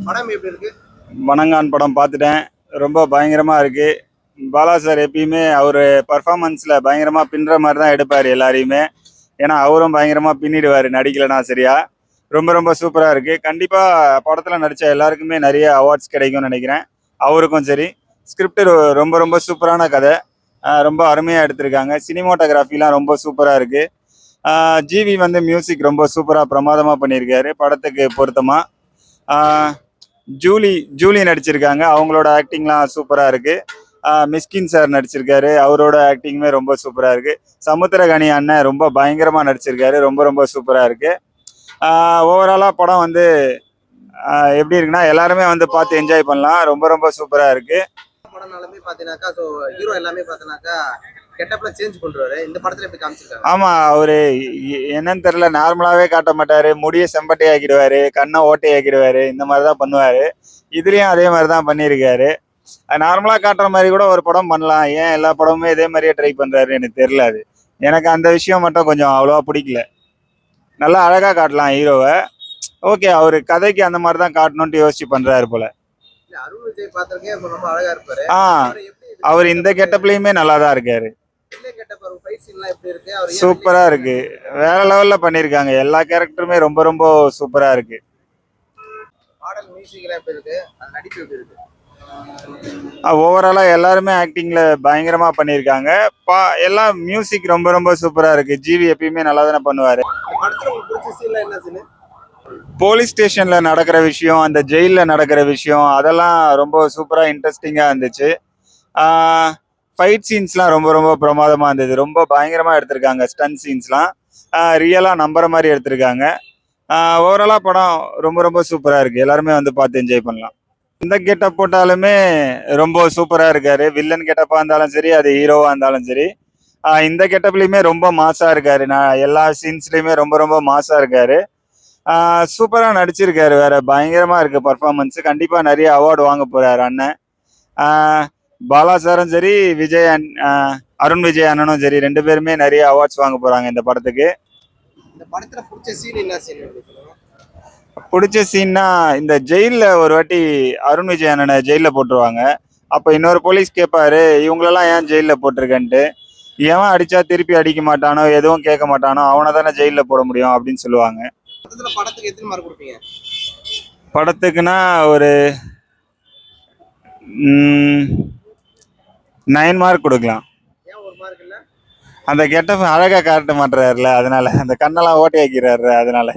படம் எப்படி இருக்கு? வணங்கான் படம் பார்த்துட்டேன். ரொம்ப பயங்கரமாக இருக்குது. பாலா சார் எப்பயுமே அவர் பர்ஃபார்மன்ஸில் பயங்கரமாக பின்னுற மாதிரி தான் எடுப்பார் எல்லாரையுமே. ஏன்னா அவரும் பயங்கரமாக பின்னிடுவார் நடிக்கலைனா சரியா. ரொம்ப ரொம்ப சூப்பராக இருக்குது. கண்டிப்பாக படத்தில் நடித்த எல்லாருக்குமே நிறைய அவார்ட்ஸ் கிடைக்கும்னு நினைக்கிறேன். அவருக்கும் சரி. ஸ்கிரிப்ட் ரொம்ப ரொம்ப சூப்பரான கதை. ரொம்ப அருமையாக எடுத்திருக்காங்க. சினிமோட்டோகிராஃபிலாம் ரொம்ப சூப்பராக இருக்குது. ஜிவி வந்து மியூசிக் ரொம்ப சூப்பராக பிரமாதமாக பண்ணியிருக்காரு படத்துக்கு பொருத்தமாக. ஜூலி நடிச்சிருக்காங்க. அவங்களோட ஆக்டிங்லாம் சூப்பராக இருக்குது. மிஸ்கின் சார் நடிச்சிருக்காரு. அவரோட ஆக்டிங்குமே ரொம்ப சூப்பராக இருக்குது. சமுத்திரகனி அண்ணன் ரொம்ப பயங்கரமாக நடிச்சிருக்காரு. ரொம்ப ரொம்ப சூப்பராக இருக்குது. ஓவராலாக படம் வந்து எப்படி இருக்குன்னா எல்லாருமே வந்து பார்த்து என்ஜாய் பண்ணலாம். ரொம்ப ரொம்ப சூப்பராக இருக்குது. படம்னாலுமே பார்த்தீங்கன்னாக்கா ஹீரோ எல்லாமே பார்த்தீங்கன்னாக்கா கெட்டப்ல சேஞ்ச் பண்றாரு. இந்த படத்துல எப்படி காமிச்சிருக்காங்க? ஆமாம், அவர் என்னன்னு தெரில, நார்மலாகவே காட்ட மாட்டார். முடியை செம்பட்டை ஆக்கிடுவார், கண்ணை ஓட்டை ஆக்கிடுவார். இந்த மாதிரி தான் பண்ணுவார். இதுலேயும் அதே மாதிரி தான் பண்ணியிருக்காரு. நார்மலாக காட்டுற மாதிரி கூட ஒரு படம் பண்ணலாம். ஏன் எல்லா படமுமே இதே மாதிரியே ட்ரை பண்ணுறாரு எனக்கு தெரில. அது எனக்கு அந்த விஷயம் மட்டும் கொஞ்சம் அவ்வளோவா பிடிக்கல. நல்லா அழகாக காட்டலாம் ஹீரோவை. ஓகே, அவர் கதைக்கு அந்த மாதிரி தான் காட்டணுன்ட்டு யோசிச்சு பண்ணுறாரு போல. அருண் விஜய் பார்த்திருக்கேன், ரொம்ப அழகா இருப்பாரு. அவர் இந்த கெட்டப்லயுமே நல்லா தான் இருக்காரு. சூப்பரா இருக்கு. வேற லெவல்ல பண்ணிருக்காங்க. எல்லா கேரக்டருமே ரொம்ப ரொம்ப சூப்பரா இருக்கு. ஓவராலா எல்லாருமே ஆக்டிங்ல பயங்கரமா பண்ணிருக்காங்க. எல்லாம் மியூசிக் ரொம்ப ரொம்ப சூப்பரா இருக்கு. ஜிவி எப்பயுமே நல்லா தானே பண்ணுவாரு. போலீஸ் ஸ்டேஷன்ல நடக்கிற விஷயம், அந்த ஜெயில நடக்கிற விஷயம், அதெல்லாம் ரொம்ப சூப்பரா இன்ட்ரெஸ்டிங்கா இருந்துச்சு. ஃபைட் சீன்ஸ்லாம் ரொம்ப ரொம்ப பிரமாதமாக இருந்தது. ரொம்ப பயங்கரமாக எடுத்திருக்காங்க. ஸ்டன் சீன்ஸ்லாம் ரியலாக நம்புற மாதிரி எடுத்திருக்காங்க. ஓவராலாக படம் ரொம்ப ரொம்ப சூப்பராக இருக்குது. எல்லாருமே வந்து பார்த்து என்ஜாய் பண்ணலாம். இந்த கெட்டப் போட்டாலுமே ரொம்ப சூப்பராக இருக்காரு. வில்லன் கெட்டப்பாக இருந்தாலும் சரி, அது ஹீரோவாக இருந்தாலும் சரி. இந்த கெட்டப்லையுமே ரொம்ப மாசாக இருக்காரு. நான் எல்லா சீன்ஸ்லையுமே ரொம்ப ரொம்ப மாசாக இருக்காரு. சூப்பராக நடிச்சிருக்காரு. வேற பயங்கரமாக இருக்குது பர்ஃபார்மன்ஸு. கண்டிப்பாக நிறைய அவார்டு வாங்க போகிறாரு அண்ணன். பாலா சாரும் சரி, அருண் விஜய் அண்ணனும் சரி, ரெண்டு பேருமே நிறைய அவார்ட்ஸ் வாங்க போறாங்க இந்த படத்துக்கு. இந்த படத்துல பிடிச்ச சீன் என்ன சீன்? பிடிச்ச சீன்னா, இந்த ஜெயில ஒரு வாட்டி அருண் விஜய் அண்ணனை ஜெயில போட்டுருவாங்க. அப்ப இன்னொரு போலீஸ் கேட்பாரு, இவங்களெல்லாம் ஏன் ஜெயில போட்டிருக்கன்ட்டு. எவன் அடிச்சா திருப்பி அடிக்க மாட்டானோ, எதுவும் கேட்க மாட்டானோ, அவனை தானே ஜெயில போட முடியும் அப்படின்னு சொல்லுவாங்க. படத்துக்கு எத்தனை மார்க் கொடுப்பீங்க? படத்துக்குன்னா ஒரு 9 மார்க் கொடுக்கலாம். அந்த கெட்டப் அழகா காட்ட மாட்டுறாருல, அதனால. அந்த கண்ணெல்லாம் ஓட்டையாக்கிறாரு, அதனால.